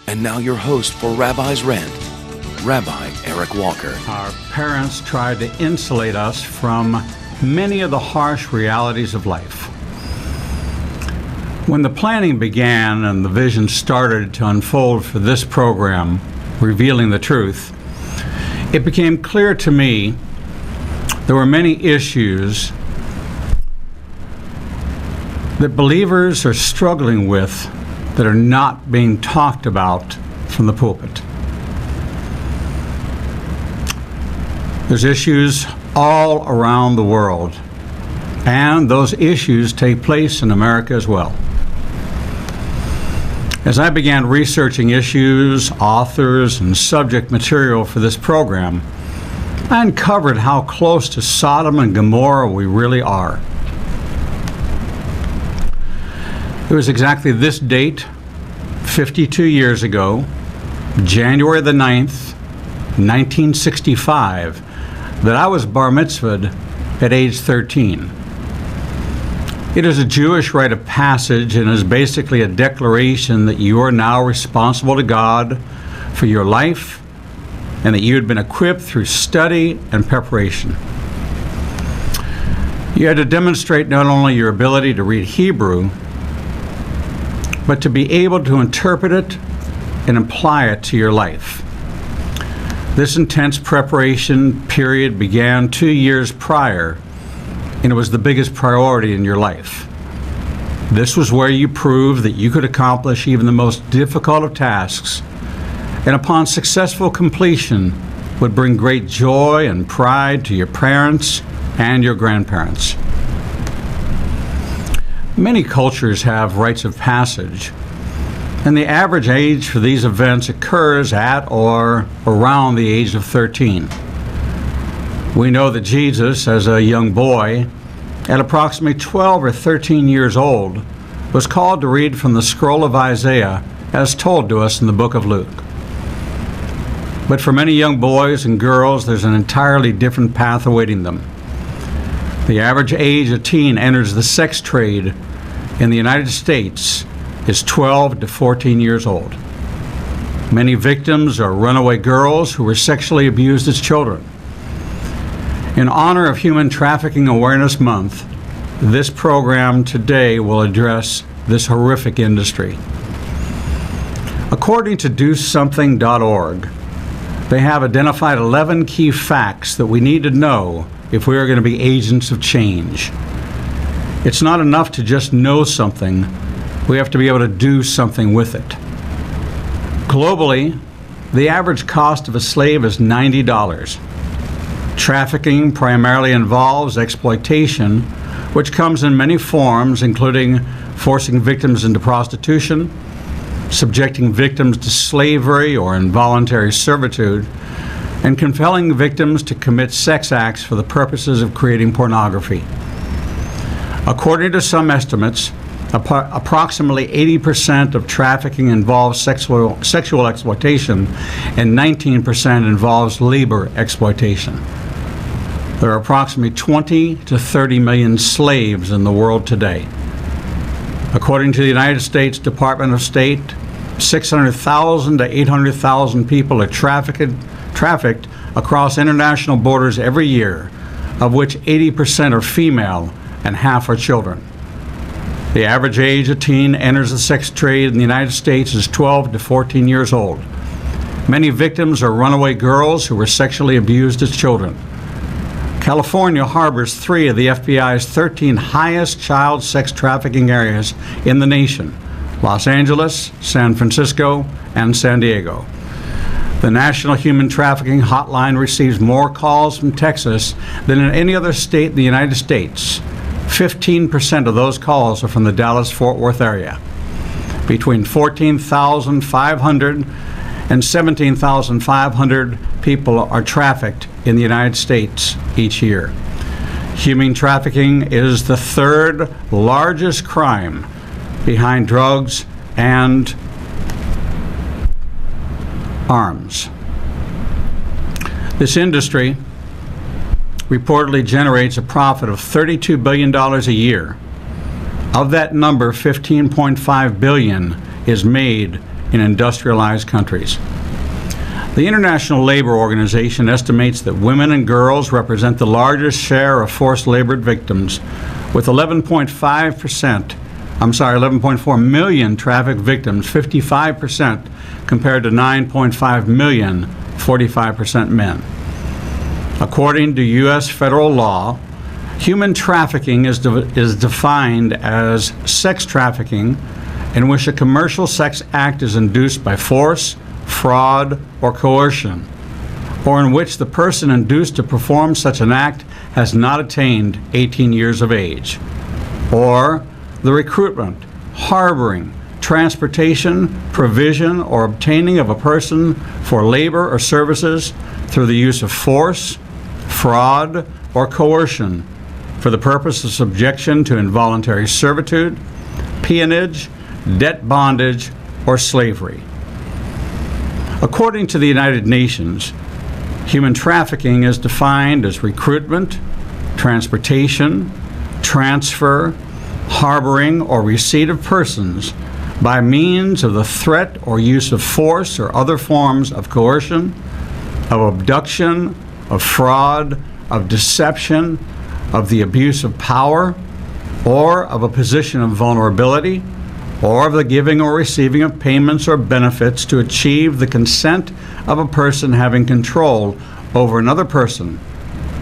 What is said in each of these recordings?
And now your host for Rabbi's Rant, Rabbi Eric Walker. Our parents tried to insulate us from many of the harsh realities of life. When the planning began and the vision started to unfold for this program, Revealing the Truth, it became clear to me there were many issues that believers are struggling with that are not being talked about from the pulpit. There's issues all around the world, and those issues take place in America as well. As I began researching issues, authors, and subject material for this program, I uncovered how close to Sodom and Gomorrah we really are. It was exactly this date, 52 years ago, January the 9th, 1965, that I was bar mitzvahed at age 13. It is a Jewish rite of passage and is basically a declaration that you are now responsible to God for your life and that you had been equipped through study and preparation. You had to demonstrate not only your ability to read Hebrew, but to be able to interpret it and apply it to your life. This intense preparation period began 2 years prior, and it was the biggest priority in your life. This was where you proved that you could accomplish even the most difficult of tasks, and upon successful completion would bring great joy and pride to your parents and your grandparents. Many cultures have rites of passage, and the average age for these events occurs at or around the age of 13. We know that Jesus, as a young boy, at approximately 12 or 13 years old, was called to read from the scroll of Isaiah as told to us in the book of Luke. But for many young boys and girls, there's an entirely different path awaiting them. The average age a teen enters the sex trade in the United States is 12 to 14 years old. Many victims are runaway girls who were sexually abused as children. In honor of Human Trafficking Awareness Month, this program today will address this horrific industry. According to DoSomething.org, they have identified 11 key facts that we need to know if we are going to be agents of change. It's not enough to just know something. We have to be able to do something with it. Globally, the average cost of a slave is $90. Trafficking primarily involves exploitation, which comes in many forms, including forcing victims into prostitution, subjecting victims to slavery or involuntary servitude, and compelling victims to commit sex acts for the purposes of creating pornography. According to some estimates, approximately 80% of trafficking involves sexual exploitation and 19% involves labor exploitation. There are approximately 20 to 30 million slaves in the world today. According to the United States Department of State, 600,000 to 800,000 people are trafficked across international borders every year, of which 80% are female and half are children. The average age a teen enters the sex trade in the United States is 12 to 14 years old. Many victims are runaway girls who were sexually abused as children. California harbors 3 of the FBI's 13 highest child sex trafficking areas in the nation: Los Angeles, San Francisco, and San Diego. The National Human Trafficking Hotline receives more calls from Texas than in any other state in the United States. 15% of those calls are from the Dallas-Fort Worth area. Between 14,500 and 17,500 people are trafficked in the United States each year. Human trafficking is the third largest crime behind drugs and arms. This industry reportedly generates a profit of $32 billion a year. Of that number, $15.5 billion is made in industrialized countries. The International Labor Organization estimates that women and girls represent the largest share of forced labor victims, with 11.4 million trafficked victims, 55%, compared to 9.5 million, 45% men. According to U.S. federal law, human trafficking is defined as sex trafficking in which a commercial sex act is induced by force, fraud, or coercion, or in which the person induced to perform such an act has not attained 18 years of age, or the recruitment, harboring, transportation, provision, or obtaining of a person for labor or services through the use of force, fraud, or coercion for the purpose of subjection to involuntary servitude, peonage, debt bondage, or slavery. According to the United Nations, human trafficking is defined as recruitment, transportation, transfer, harboring, or receipt of persons by means of the threat or use of force or other forms of coercion, of abduction, of fraud, of deception, of the abuse of power, or of a position of vulnerability, or of the giving or receiving of payments or benefits to achieve the consent of a person having control over another person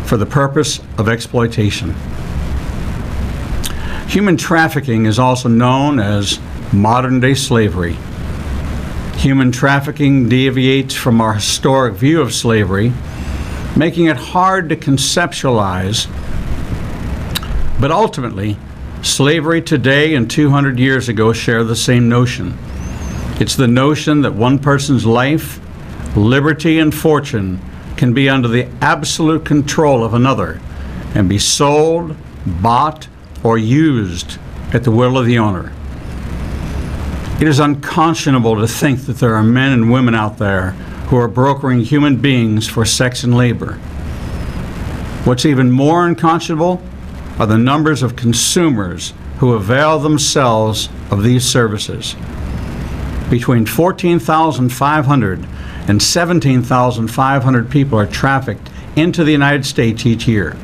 for the purpose of exploitation. Human trafficking is also known as modern-day slavery. Human trafficking deviates from our historic view of slavery, making it hard to conceptualize, but ultimately, slavery today and 200 years ago share the same notion. It's the notion that one person's life, liberty, and fortune can be under the absolute control of another and be sold, bought, or used at the will of the owner. It is unconscionable to think that there are men and women out there who are brokering human beings for sex and labor. What's even more unconscionable are the numbers of consumers who avail themselves of these services. Between 14,500 and 17,500 people are trafficked into the United States each year.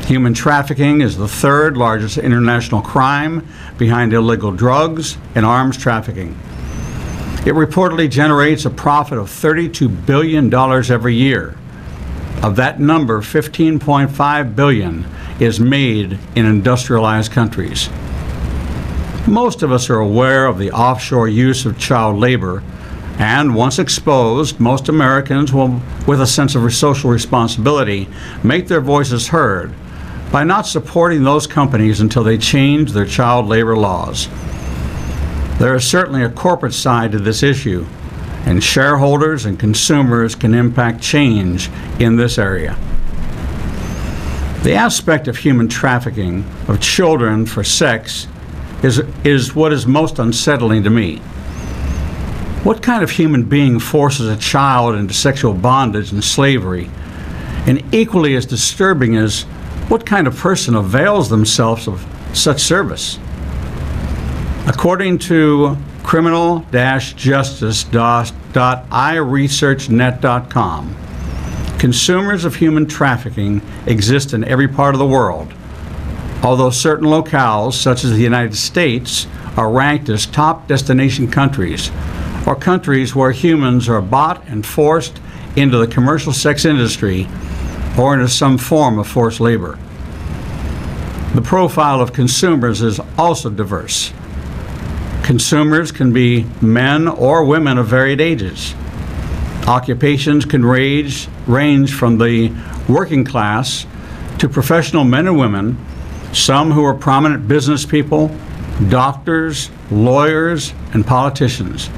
Human trafficking is the third largest international crime behind illegal drugs and arms trafficking. It reportedly generates a profit of $32 billion every year. Of that number, $15.5 billion is made in industrialized countries. Most of us are aware of the offshore use of child labor, and once exposed, most Americans will, with a sense of social responsibility, make their voices heard by not supporting those companies until they change their child labor laws. There is certainly a corporate side to this issue, and shareholders and consumers can impact change in this area. The aspect of human trafficking of children for sex is what is most unsettling to me. What kind of human being forces a child into sexual bondage and slavery? And equally as disturbing is, what kind of person avails themselves of such service? According to criminal-justice.iresearchnet.com, consumers of human trafficking exist in every part of the world, although certain locales, such as the United States, are ranked as top destination countries, or countries where humans are bought and forced into the commercial sex industry or into some form of forced labor. The profile of consumers is also diverse. Consumers can be men or women of varied ages. Occupations can range from the working class to professional men and women, some who are prominent business people, doctors, lawyers, and politicians.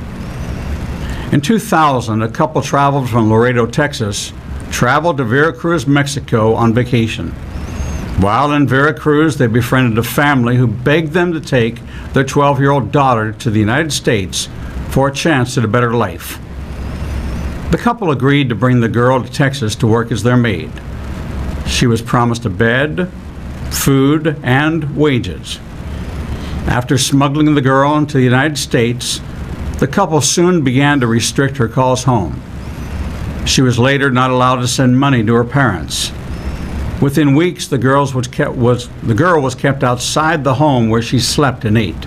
In 2000, a couple traveled from Laredo, Texas, traveled to Veracruz, Mexico on vacation. While in Veracruz, they befriended a family who begged them to take their 12-year-old daughter to the United States for a chance at a better life. The couple agreed to bring the girl to Texas to work as their maid. She was promised a bed, food, and wages. After smuggling the girl into the United States, The couple soon began to restrict her calls home. She was later not allowed to send money to her parents. Within weeks, the girl was kept outside the home where she slept and ate.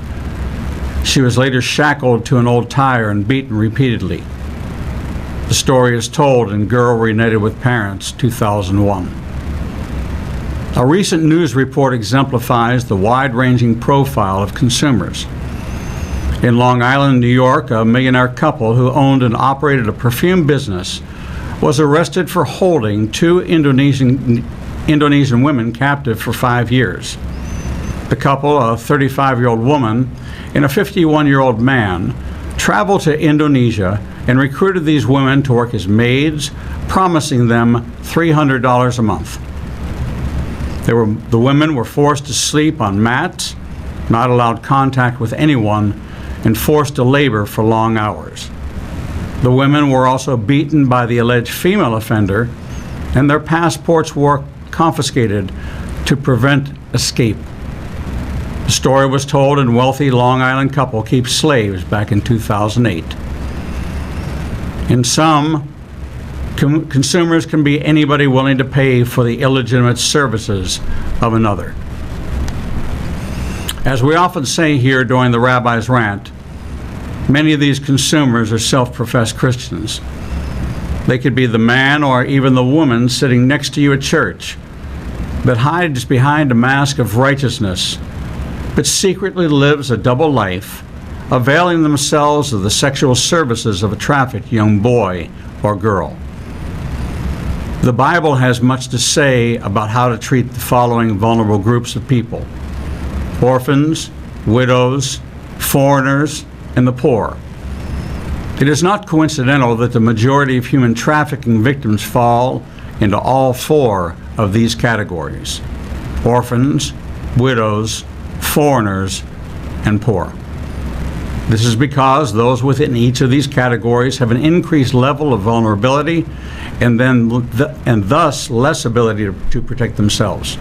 She was later shackled to an old tire and beaten repeatedly. The story is told in Girl Reunited with Parents, 2001. A recent news report exemplifies the wide-ranging profile of consumers. In Long Island, New York, a millionaire couple who owned and operated a perfume business was arrested for holding two Indonesian women captive for 5 years. The couple, a 35-year-old woman and a 51-year-old man, traveled to Indonesia and recruited these women to work as maids, promising them $300 a month. The women were forced to sleep on mats, not allowed contact with anyone, and forced to labor for long hours. The women were also beaten by the alleged female offender, and their passports were confiscated to prevent escape. The story was told in Wealthy Long Island Couple Keeps Slaves back in 2008. In sum, consumers can be anybody willing to pay for the illegitimate services of another. As we often say here during the Rabbi's Rant, many of these consumers are self-professed Christians. They could be the man or even the woman sitting next to you at church, but hides behind a mask of righteousness, but secretly lives a double life, availing themselves of the sexual services of a trafficked young boy or girl. The Bible has much to say about how to treat the following vulnerable groups of people: orphans, widows, foreigners, and the poor. It is not coincidental that the majority of human trafficking victims fall into all four of these categories: orphans, widows, foreigners, and poor. This is because those within each of these categories have an increased level of vulnerability and thus less ability to protect themselves.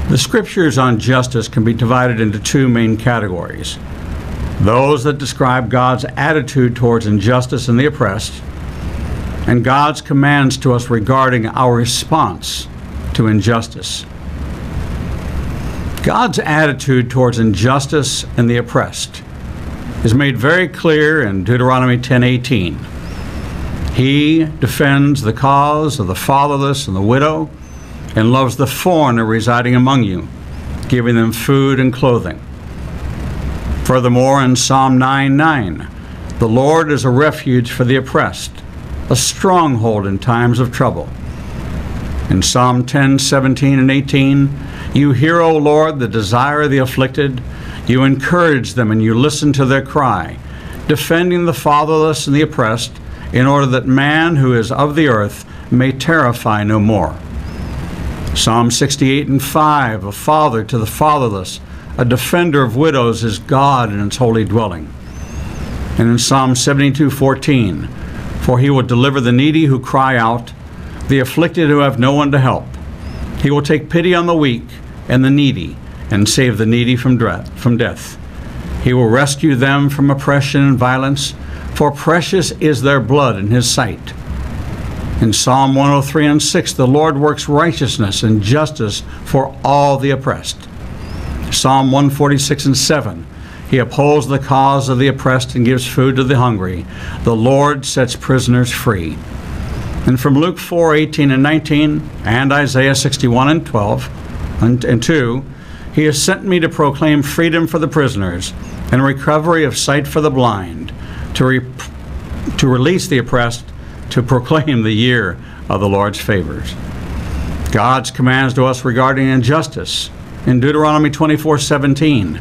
The scriptures on justice can be divided into two main categories: those that describe God's attitude towards injustice and the oppressed, and God's commands to us regarding our response to injustice. God's attitude towards injustice and the oppressed is made very clear in Deuteronomy 10:18. He defends the cause of the fatherless and the widow and loves the foreigner residing among you, giving them food and clothing. Furthermore, in Psalm 9:9, the Lord is a refuge for the oppressed, a stronghold in times of trouble. In Psalm 10:17 and 18, you hear, O Lord, the desire of the afflicted. You encourage them and you listen to their cry, defending the fatherless and the oppressed, in order that man who is of the earth may terrify no more. Psalm 68:5, a father to the fatherless, a defender of widows is God in its holy dwelling. And in Psalm 72:14, for he will deliver the needy who cry out, the afflicted who have no one to help. He will take pity on the weak and the needy and save the needy from death. He will rescue them from oppression and violence, for precious is their blood in his sight. In Psalm 103:6, the Lord works righteousness and justice for all the oppressed. Psalm 146:7, he upholds the cause of the oppressed and gives food to the hungry. The Lord sets prisoners free. And from Luke 4:18 and 19, and Isaiah 61:12 and 2, he has sent me to proclaim freedom for the prisoners and recovery of sight for the blind, to release the oppressed, to proclaim the year of the Lord's favors. God's commands to us regarding injustice in Deuteronomy 24:17,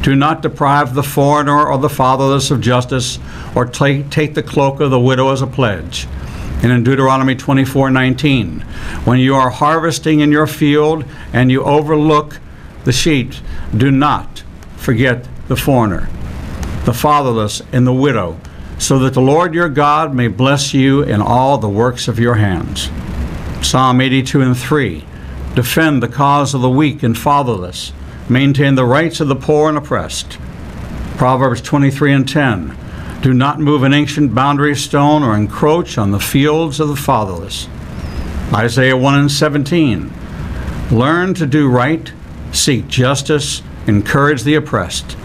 do not deprive the foreigner or the fatherless of justice, or take the cloak of the widow as a pledge. And in Deuteronomy 24:19, when you are harvesting in your field and you overlook the sheep, do not forget the foreigner, the fatherless, and the widow, so that the Lord your God may bless you in all the works of your hands. Psalm 82:3, defend the cause of the weak and fatherless, maintain the rights of the poor and oppressed. Proverbs 23:10. Do not move an ancient boundary stone or encroach on the fields of the fatherless. Isaiah 1:17. Learn to do right, seek justice, encourage the oppressed,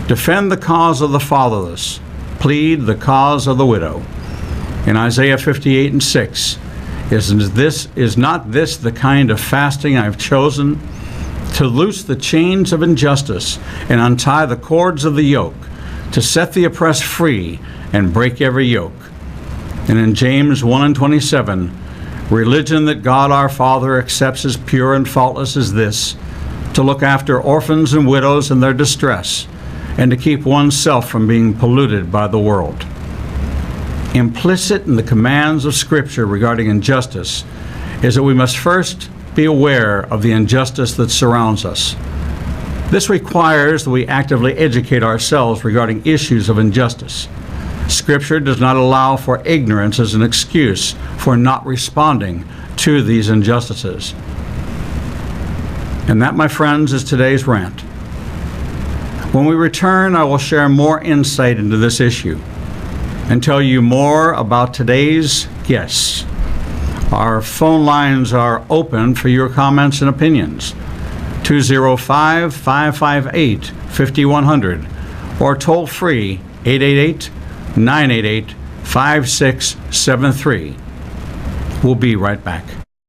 defend the cause of the fatherless, plead the cause of the widow. In Isaiah 58:6, is not this the kind of fasting I've chosen? To loose the chains of injustice and untie the cords of the yoke, to set the oppressed free and break every yoke. And in James 1:27, religion that God our Father accepts as pure and faultless is this, to look after orphans and widows in their distress, and to keep oneself from being polluted by the world. Implicit in the commands of Scripture regarding injustice is that we must first be aware of the injustice that surrounds us. This requires that we actively educate ourselves regarding issues of injustice. Scripture does not allow for ignorance as an excuse for not responding to these injustices. And that, my friends, is today's rant. When we return, I will share more insight into this issue and tell you more about today's guests. Our phone lines are open for your comments and opinions. 205-558-5100 or toll free 888-988-5673. We'll be right back.